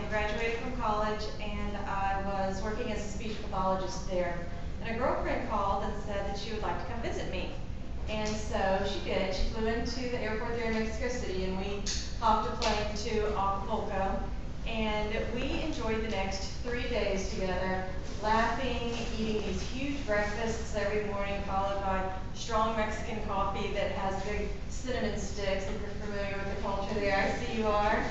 graduated from college and I was working as a speech pathologist there. And a girlfriend called and said that she would like to come visit me. And so she did. She flew into the airport there in Mexico City and we hopped a plane to Acapulco. And we enjoyed the next 3 days together, laughing, eating these huge breakfasts every morning, followed by strong Mexican coffee that has big cinnamon sticks, if you're familiar with the culture there. I see you are.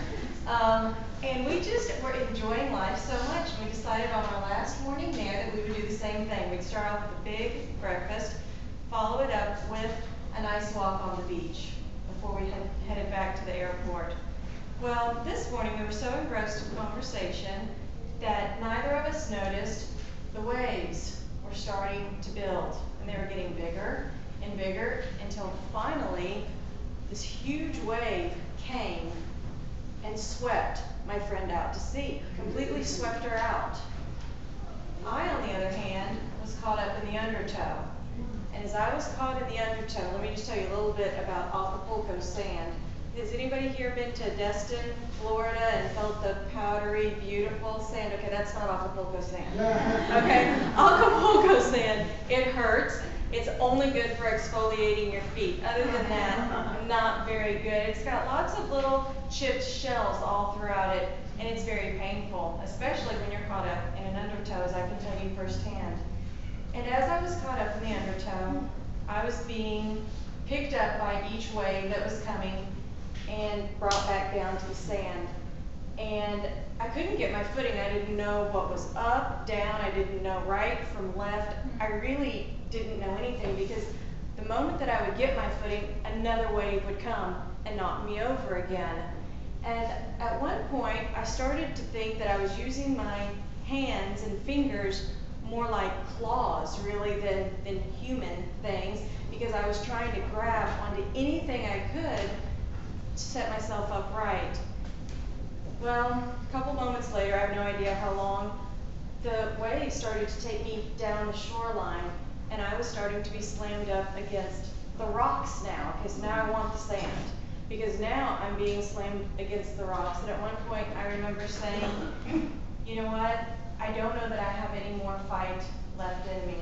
And we just were enjoying life so much. We decided on our last morning there that we would do the same thing. We'd start off with a big breakfast, follow it up with a nice walk on the beach before we headed back to the airport. Well, this morning we were so engrossed in conversation that neither of us noticed the waves were starting to build. And they were getting bigger and bigger until finally this huge wave came and swept my friend out to sea, completely swept her out. I, on the other hand, was caught up in the undertow. And as I was caught in the undertow, let me just tell you a little bit about Acapulco sand. Has anybody here been to Addison, Florida, and felt the powdery, beautiful sand? Okay, that's not Acapulco sand. Okay, Acapulco sand, it hurts. It's only good for exfoliating your feet. Other than that, not very good. It's got lots of little chipped shells all throughout it, and it's very painful, especially when you're caught up in an undertow, as I can tell you firsthand. And as I was caught up in the undertow, I was being picked up by each wave that was coming and brought back down to the sand. And I couldn't get my footing. I didn't know what was up, down. I didn't know right from left. I really didn't know anything because the moment that I would get my footing, another wave would come and knock me over again. And at one point, I started to think that I was using my hands and fingers more like claws, really, than human things, because I was trying to grab onto anything I could to set myself upright. Well, a couple moments later, I have no idea how long, the waves started to take me down the shoreline, and I was starting to be slammed up against the rocks now, because now I want the sand. Because now I'm being slammed against the rocks, and at one point I remember saying, you know what, I don't know that I have any more fight left in me.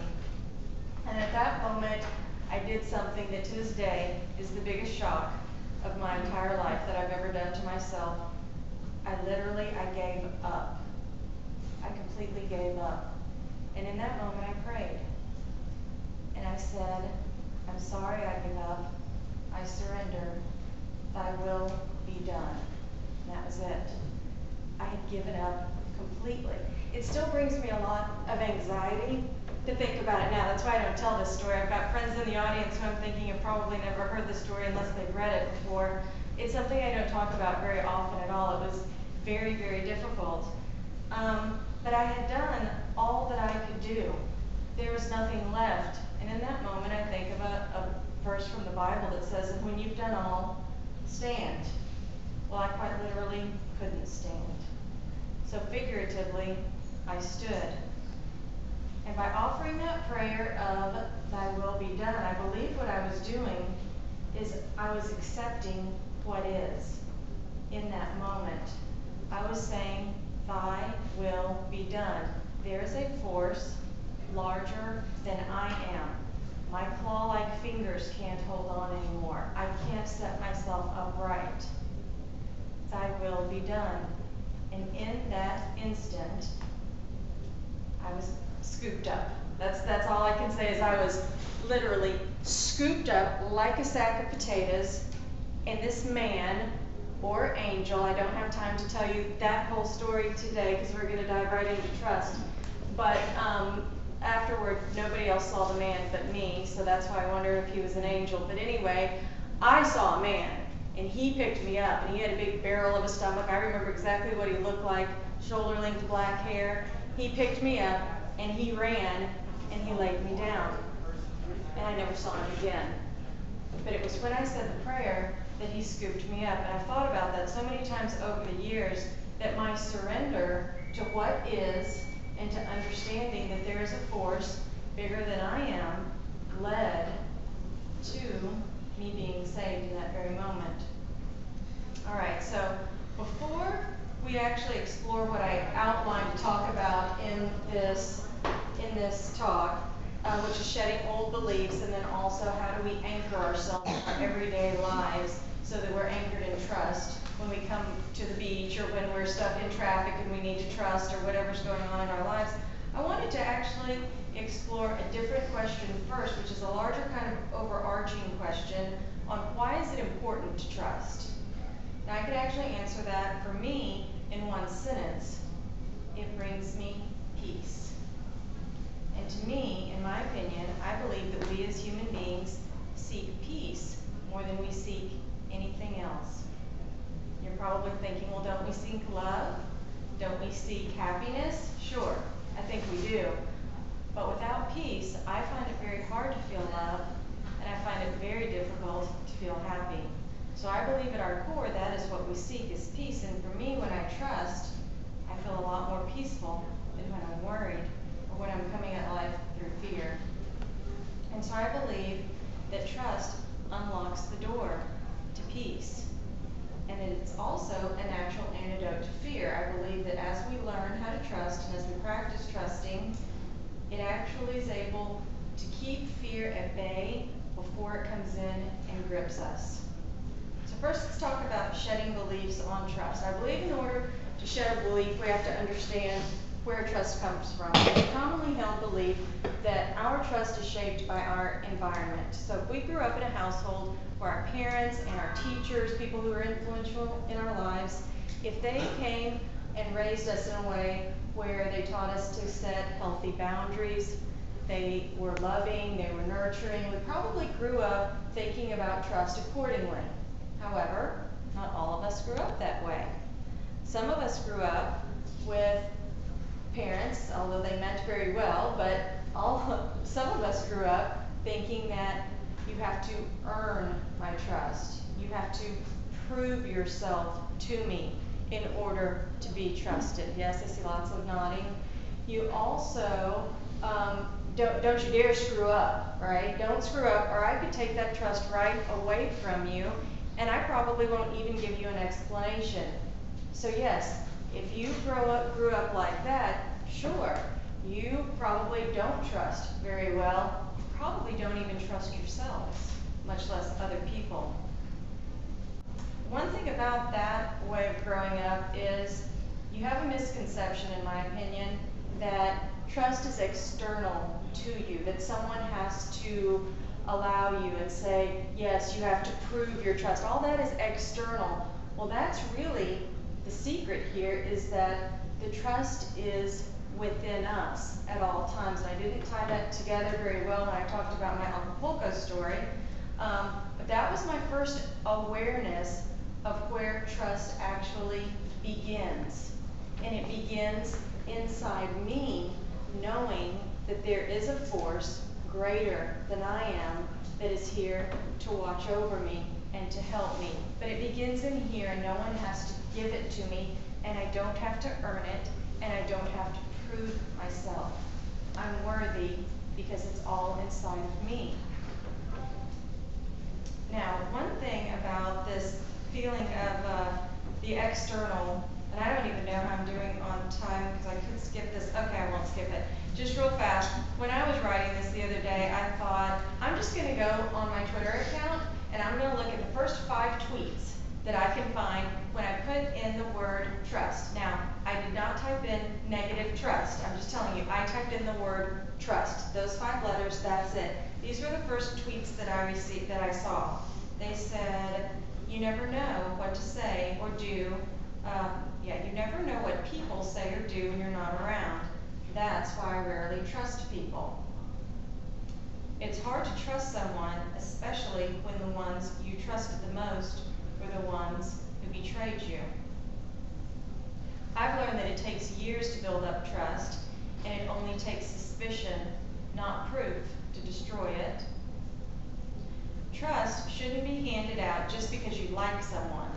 And at that moment, I did something that to this day is the biggest shock of my entire life that I've ever done to myself. I gave up. I completely gave up. And in that moment I prayed. And I said, I'm sorry I give up. I surrender. Thy will be done. And that was it. I had given up completely. It still brings me a lot of anxiety to think about it now. That's why I don't tell this story. I've got friends in the audience who I'm thinking have probably never heard the story unless they've read it before. It's something I don't talk about very often at all. It was very, very difficult. But I had done all that I could do. There was nothing left. And in that moment, I think of a verse from the Bible that says, and when you've done all, stand. Well, I quite literally couldn't stand. So figuratively, I stood. And by offering that prayer of thy will be done, I believe what I was doing is I was accepting what is in that moment. I was saying, thy will be done. There is a force larger than I am. My claw-like fingers can't hold on anymore. I can't set myself upright. Thy will be done. And in that instant, I was scooped up. That's all I can say is I was literally scooped up like a sack of potatoes, and this man or angel, I don't have time to tell you that whole story today because we're going to dive right into trust, but afterward nobody else saw the man but me, so that's why I wonder if he was an angel. But anyway, I saw a man, and he picked me up, and he had a big barrel of a stomach. I remember exactly what he looked like, shoulder-length black hair. He picked me up, and he ran, and he laid me down. And I never saw him again. But it was when I said the prayer that he scooped me up. And I thought about that so many times over the years, that my surrender to what is and to understanding that there is a force bigger than I am led to me being saved in that very moment. All right, so before we we actually explore what I outlined to talk about in this talk, which is shedding old beliefs, and then also how do we anchor ourselves in our everyday lives so that we're anchored in trust when we come to the beach or when we're stuck in traffic and we need to trust or whatever's going on in our lives. I wanted to actually explore a different question first, which is a larger kind of overarching question on why is it important to trust? Now I could actually answer that for me in one sentence. It brings me peace. And to me, in my opinion, I believe that we as human beings seek peace more than we seek anything else. You're probably thinking, well, don't we seek love? Don't we seek happiness? Sure, I think we do. But without peace, I find it very hard to feel love, and I find it very difficult to feel happy. So I believe at our core that is what we seek, is peace. And for me, when I trust, I feel a lot more peaceful than when I'm worried or when I'm coming at life through fear. And so I believe that trust unlocks the door to peace. And it's also a natural antidote to fear. I believe that as we learn how to trust and as we practice trusting, it actually is able to keep fear at bay before it comes in and grips us. So first, let's talk about shedding beliefs on trust. I believe in order to shed a belief, we have to understand where trust comes from. It's a commonly held belief that our trust is shaped by our environment. So if we grew up in a household where our parents and our teachers, people who are influential in our lives, if they came and raised us in a way where they taught us to set healthy boundaries, they were loving, they were nurturing, we probably grew up thinking about trust accordingly. However, not all of us grew up that way. Some of us grew up with parents, although they meant very well, but some of us grew up thinking that you have to earn my trust. You have to prove yourself to me in order to be trusted. Yes, I see lots of nodding. You also, don't you dare screw up, right? Don't screw up, or I could take that trust right away from you, and I probably won't even give you an explanation. So yes, if you grew up like that, sure, you probably don't trust very well. You probably don't even trust yourselves, much less other people. One thing about that way of growing up is you have a misconception, in my opinion, that trust is external to you, that someone has to allow you and say, yes, you have to prove your trust. All that is external. Well, that's really the secret here, is that the trust is within us at all times. And I didn't tie that together very well when I talked about my Acapulco story, but that was my first awareness of where trust actually begins. And it begins inside me, knowing that there is a force greater than I am that is here to watch over me and to help me. But it begins in here, and no one has to give it to me, and I don't have to earn it, and I don't have to prove myself. I'm worthy because it's all inside of me. Now, one thing about this feeling of the external, and I don't even know how I'm doing on time because I could skip this. Okay, I won't skip it. Just real fast, when I was writing this the other day, I thought, I'm just going to go on my Twitter account and I'm going to look at the first 5 tweets that I can find when I put in the word trust. Now, I did not type in negative trust. I'm just telling you, I typed in the word trust. Those 5 letters, that's it. These were the first tweets that I received, that I saw. They said, you never know what to say or do. You never know what people say or do when you're not around. That's why I rarely trust people. It's hard to trust someone, especially when the ones you trusted the most were the ones who betrayed you. I've learned that it takes years to build up trust, and it only takes suspicion, not proof, to destroy it. Trust shouldn't be handed out just because you like someone.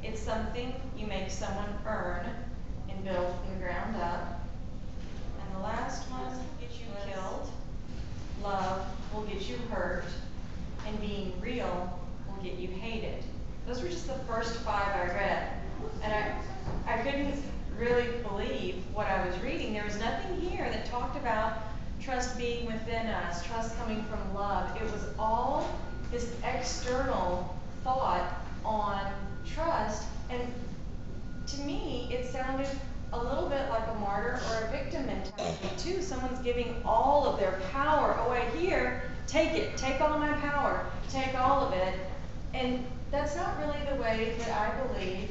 It's something you make someone earn and build from the ground up. And the last one will get you killed. Love will get you hurt. And being real will get you hated. Those were just the first 5 I read. And I couldn't really believe what I was reading. There was nothing here that talked about trust being within us, trust coming from love. It was all this external thought on trust, and to me, it sounded a little bit like a martyr or a victim mentality too. Someone's giving all of their power away. Here, take it, take all my power, take all of it. And that's not really the way that I believe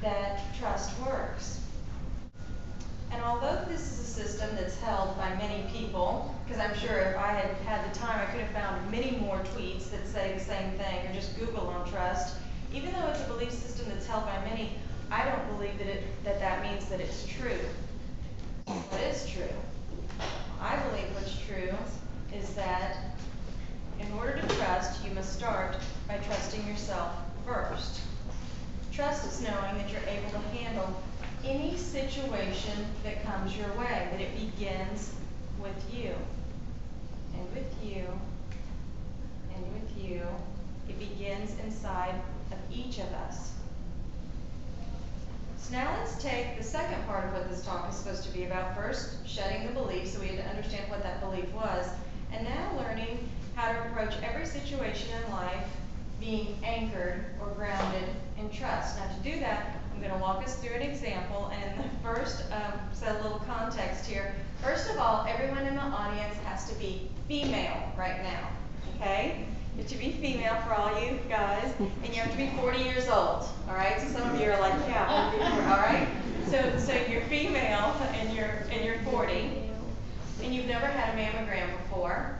that trust works. And although this is a system that's held by many people, because I'm sure if I had had the time, I could have found many more tweets that say the same thing, or just Google on trust. Even though it's a belief system that's held by many, I don't believe that means that it's true. What is true? I believe what's true is that in order to trust, you must start by trusting yourself first. Trust is knowing that you're able to handle any situation that comes your way, that it begins with you, and with you, and with you. It begins inside of each of us. So now let's take the second part of what this talk is supposed to be about. First, shedding the belief, so we had to understand what that belief was, and now learning how to approach every situation in life being anchored or grounded in trust. Now to do that, I'm going to walk us through an example, and the first, set a little context here. First of all, everyone in the audience has to be female right now, okay? You have to be female for all you guys, and you have to be 40 years old, all right? So some of you are like, yeah, all right? So you're female, and you're 40, and you've never had a mammogram before.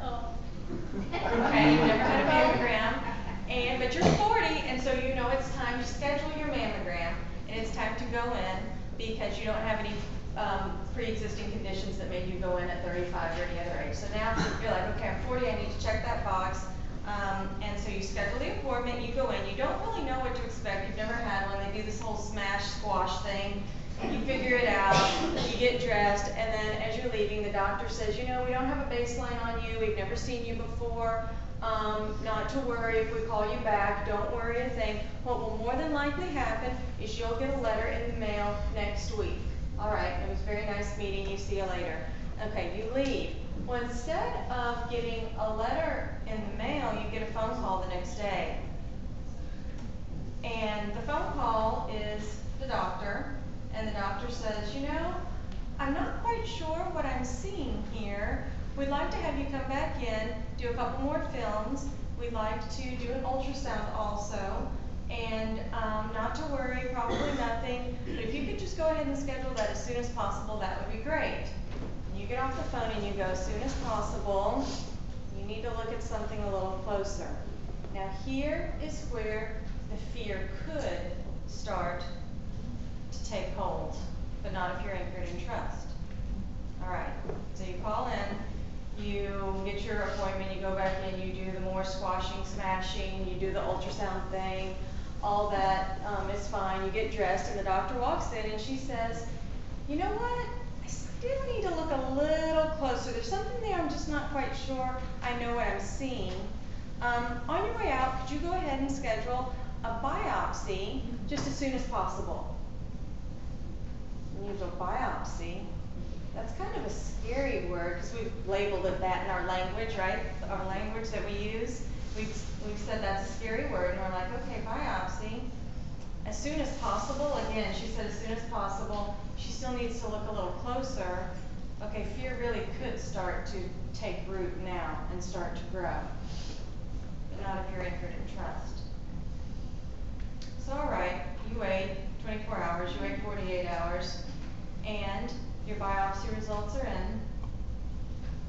Okay, you've never had a mammogram, but you're 40, and so you know it's time to schedule your mammogram, and it's time to go in because you don't have any pre-existing conditions that made you go in at 35 or any other age. So now you're like, okay, I'm 40, I need to check that box. And so you schedule the appointment, you go in, you don't really know what to expect, you've never had one, they do this whole smash squash thing, you figure it out, you get dressed, and then as you're leaving, the doctor says, you know, we don't have a baseline on you, we've never seen you before, not to worry if we call you back, don't worry a thing. What will more than likely happen is you'll get a letter in the mail next week. All right, it was very nice meeting you, see you later. Okay, you leave. Well, instead of getting a letter in the mail, you get a phone call the next day. And the phone call is the doctor, and the doctor says, you know, I'm not quite sure what I'm seeing here. We'd like to have you come back in, do a couple more films. We'd like to do an ultrasound also. And not to worry, probably nothing. But if you could just go ahead and schedule that as soon as possible, that would be great. You get off the phone and you go, as soon as possible, you need to look at something a little closer. Now here is where the fear could start to take hold, but not if you're anchored in trust. All right, so you call in, you get your appointment, you go back in, you do the more squashing, smashing, you do the ultrasound thing, all that is fine, you get dressed, and the doctor walks in and she says, you know what? I still need to look a little closer. There's something there I'm just not quite sure I know what I'm seeing. On your way out, could you go ahead and schedule a biopsy just as soon as possible? And you go, biopsy? That's kind of a scary word because we've labeled it that in our language, right? Our language that we use. We've said that's a scary word, and we're like, okay, biopsy. As soon as possible, again, she said as soon as possible. She still needs to look a little closer. Okay, fear really could start to take root now and start to grow. But not if you're anchored in trust. So all right, you wait 24 hours, you wait 48 hours, and your biopsy results are in,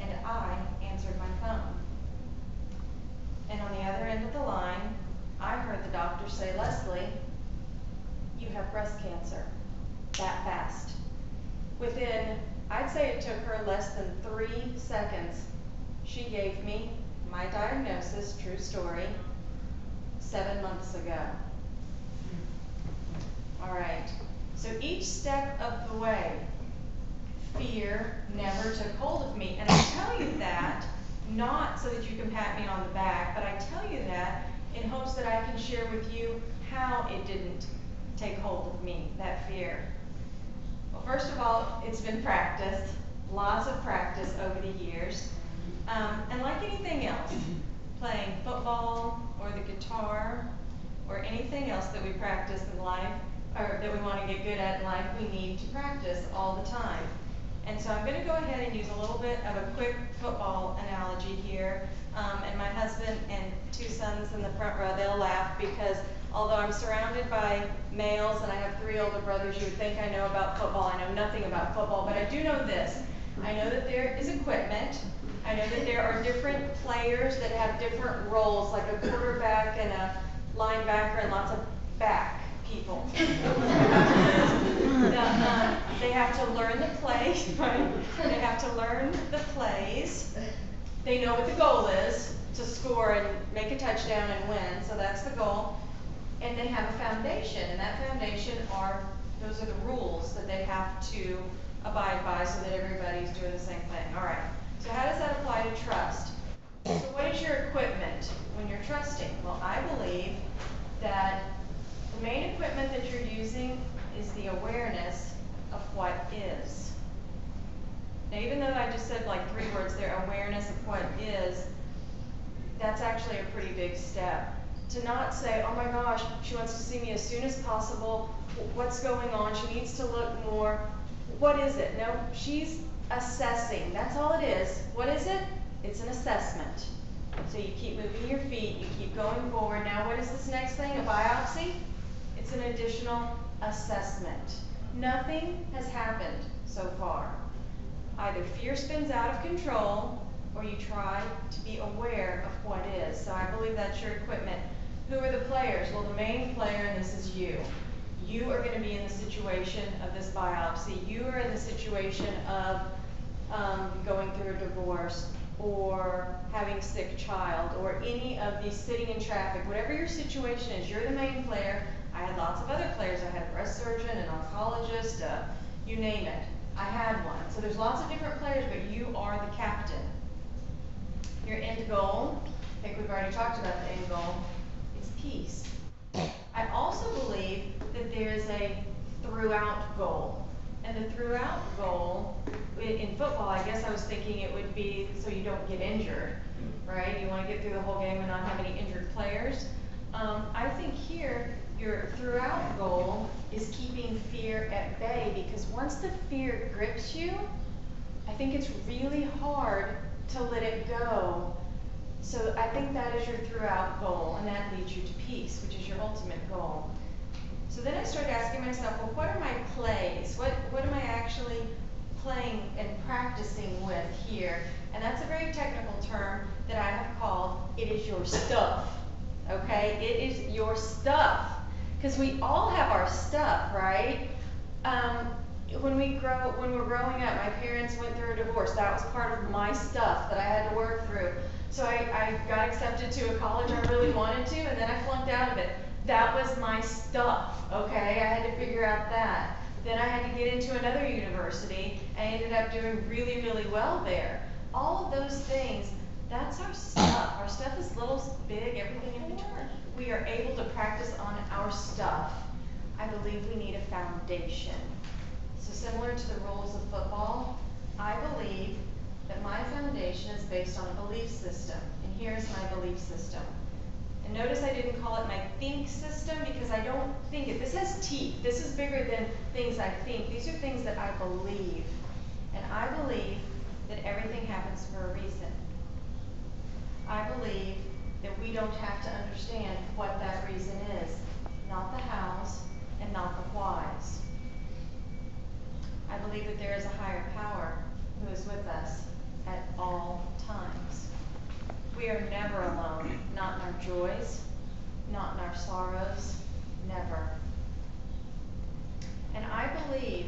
and I answered my phone. And on the other end of the line, I heard the doctor say, Leslie, you have breast cancer. That fast. Within, I'd say it took her less than 3 seconds, she gave me my diagnosis, true story, 7 months ago. All right, so each step of the way, fear never took hold of me. And I tell you that not so that you can pat me on the back, but I tell you that in hopes that I can share with you how it didn't take hold of me, that fear. Well, first of all, it's been practiced, lots of practice over the years. And like anything else, playing football or the guitar or anything else that we practice in life, or that we want to get good at in life, we need to practice all the time. And so I'm going to go ahead and use a little bit of a quick football analogy here. And my husband and two sons in the front row, they'll laugh because although I'm surrounded by males and I have 3 older brothers, you would think I know about football. I know nothing about football, but I do know this. I know that there is equipment. I know that there are different players that have different roles, like a quarterback and a linebacker and lots of back people. They have to learn the plays, right? They have to learn the plays. They know what the goal is, to score and make a touchdown and win, so that's the goal. And they have a foundation, and that foundation those are the rules that they have to abide by so that everybody's doing the same thing. All right, so how does that apply to trust? So what is your equipment when you're trusting? Well, I believe that the main equipment that you're using is the awareness of what is. Now, even though I just said like 3 words there, awareness of what is, that's actually a pretty big step. To not say, oh my gosh, she wants to see me as soon as possible, what's going on, she needs to look more, what is it? No, she's assessing, that's all it is. What is it? It's an assessment. So you keep moving your feet, you keep going forward. Now what is this next thing, a biopsy? It's an additional assessment. Nothing has happened so far. Either fear spins out of control or you try to be aware of what is. So I believe that's your equipment. Who are the players? Well, the main player in this is you. You are going to be in the situation of this biopsy. You are in the situation of going through a divorce or having a sick child or any of these sitting in traffic. Whatever your situation is, you're the main player. I had lots of other players. I had a breast surgeon, an oncologist, you name it. I had one. So there's lots of different players, but you are the captain. Your end goal, I think we've already talked about the end goal, is peace. I also believe that there's a throughout goal. And the throughout goal, in football, I guess I was thinking it would be so you don't get injured, right? You want to get through the whole game and not have any injured players. I think here, your throughout goal is keeping fear at bay, because once the fear grips you, I think it's really hard to let it go. So I think that is your throughout goal, and that leads you to peace, which is your ultimate goal. So then I started asking myself, well, what are my plays? What am I actually playing and practicing with here? And that's a very technical term that I have called, it is your stuff, okay? It is your stuff, because we all have our stuff, right? When we're growing up, my parents went through a divorce. That was part of my stuff that I had to work through. So I got accepted to a college I really wanted to, and then I flunked out of it. That was my stuff, okay? I had to figure out that. Then I had to get into another university. I ended up doing really, really well there. All of those things, that's our stuff. Our stuff is little, big, everything in between. We are able to practice on our stuff. I believe we need a foundation. So similar to the rules of football, I believe that my foundation is based on a belief system. And here's my belief system. And notice I didn't call it my think system, because I don't think it. This has teeth. This is bigger than things I think. These are things that I believe. And I believe that everything happens for a reason. I believe that we don't have to understand what that reason is. Not the hows and not the whys. I believe that there is a higher power who is with us at all times. We are never alone, not in our joys, not in our sorrows, never. And I believe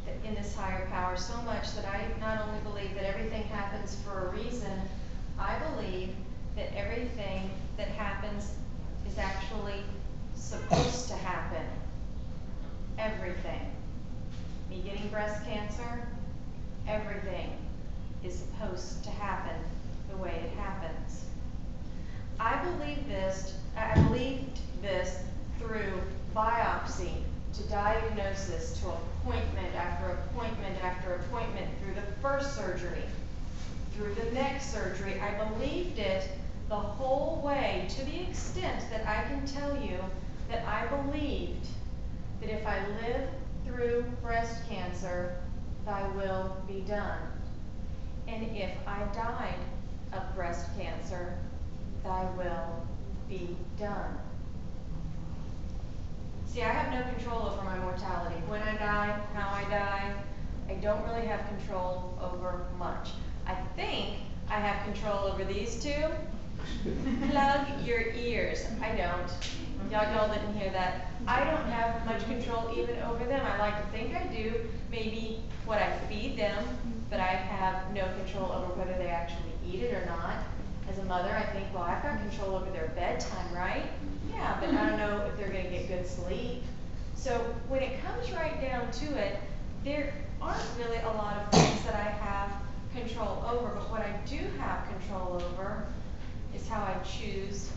that in this higher power so much that I not only believe that everything happens for a reason, I believe that everything that happens is actually supposed to happen. Everything. Me getting breast cancer, everything is supposed to happen the way it happens. I believed this through biopsy to diagnosis to a appointment after appointment after appointment through the first surgery, through the next surgery. I believed it the whole way, to the extent that I can tell you that I believed that if I live through breast cancer, thy will be done. And if I died of breast cancer, thy will be done. See, I have no control over my mortality. When I die, how I die, I don't really have control over much. I think I have control over these two. Plug your ears. I don't. Y'all didn't hear that. I don't have much control even over them. I like to think I do. Maybe what I feed them, but I have no control over whether they actually eat it or not. As a mother, I think, well, I've got control over their bedtime, right? Yeah, but I don't know if they're going to get good sleep. So when it comes right down to it, there aren't really a lot of things that I have control over, but what I do have control over is how I choose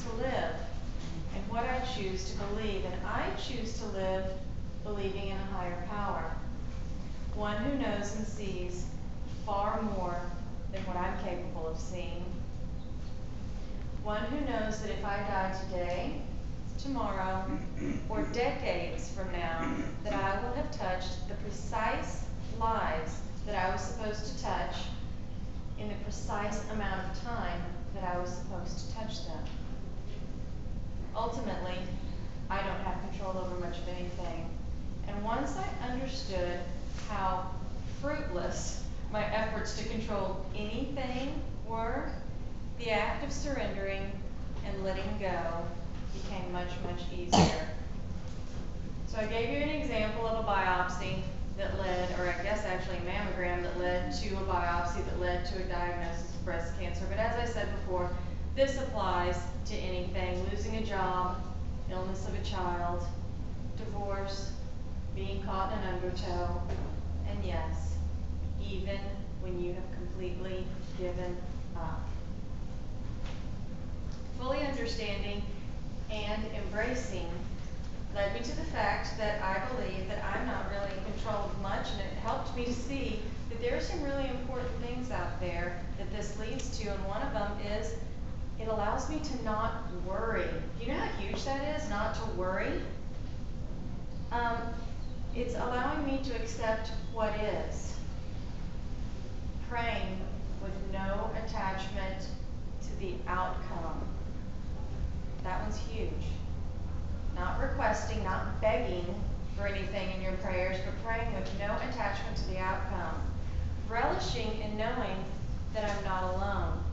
to live and what I choose to believe. And I choose to live believing in a higher power, one who knows and sees far more than what I'm capable of seeing. One who knows that if I die today, tomorrow, or decades from now, that I will have touched the precise lives that I was supposed to touch in the precise amount of time that I was supposed to touch them. Ultimately, I don't have control over much of anything. And once I understood how fruitless my efforts to control anything were, the act of surrendering and letting go became much, much easier. So I gave you an example of a biopsy that led, or I guess actually a mammogram that led to a biopsy that led to a diagnosis of breast cancer. But as I said before, this applies to anything: losing a job, illness of a child, divorce, being caught in an undertow, and yes, even when you have completely given up. Fully understanding and embracing led me to the fact that I believe that I'm not really in control of much, and it helped me to see that there are some really important things out there that this leads to, and one of them is it allows me to not worry. Do you know how huge that is, not to worry? It's allowing me to accept what is. Praying with no attachment to the outcome. That one's huge. Not requesting, not begging for anything in your prayers, but praying with no attachment to the outcome. Relishing in knowing that I'm not alone.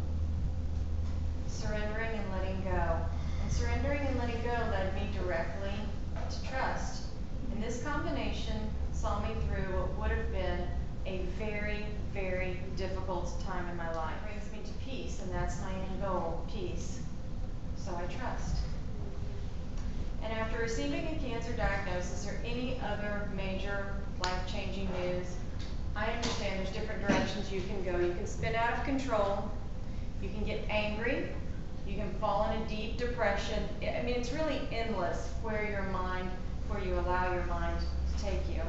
Surrendering and letting go. And surrendering and letting go led me directly to trust. And this combination saw me through what would have been a very, very difficult time in my life. It brings me to peace, and that's my end goal, peace. So I trust. And after receiving a cancer diagnosis or any other major life-changing news, I understand there's different directions you can go. You can spin out of control, you can get angry, you can fall in a deep depression. I mean, it's really endless where you allow your mind to take you.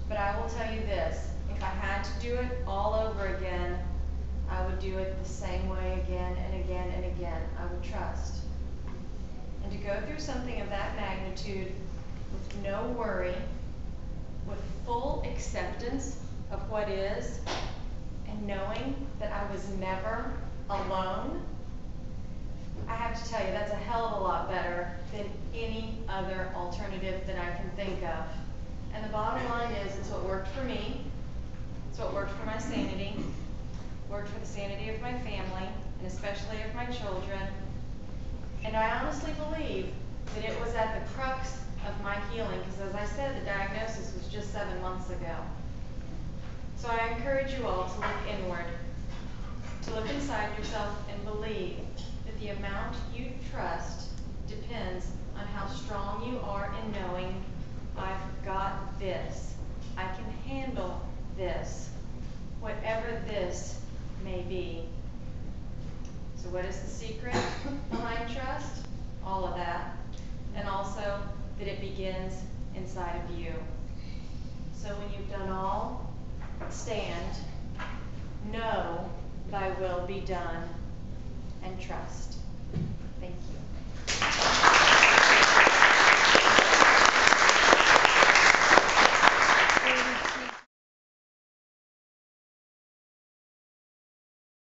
But I will tell you this, if I had to do it all over again, I would do it the same way again and again and again. I would trust. And to go through something of that magnitude with no worry, with full acceptance of what is, and knowing that I was never alone, I have to tell you, that's a hell of a lot better than any other alternative that I can think of. And the bottom line is, it's what worked for me, it's what worked for my sanity, worked for the sanity of my family, and especially of my children. And I honestly believe that it was at the crux of my healing, because as I said, the diagnosis was just 7 months ago. So I encourage you all to look inward, to look inside yourself and believe that the amount you trust depends on how strong you are in knowing, I've got this, I can handle this, whatever this may be. So what is the secret behind trust? All of that. And also that it begins inside of you. stand, know thy will be done, and trust. Thank you.